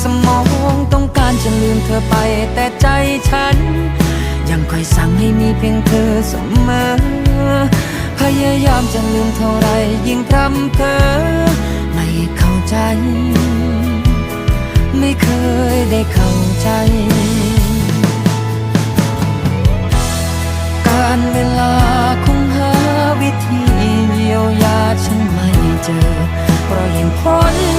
สมองต้องการจะลืมเธอไปแต่ใจฉันยังคอยสั่งให้มีเพียงเธอเสมอพยายามจะลืมเท่าไรยิ่งพร่ำเพ้อไม่เข้าใจไม่เคยได้เข้าใจการเวลาคงหาวิธีเยียวยาฉันไม่เจอเพราะยิ่งพ้น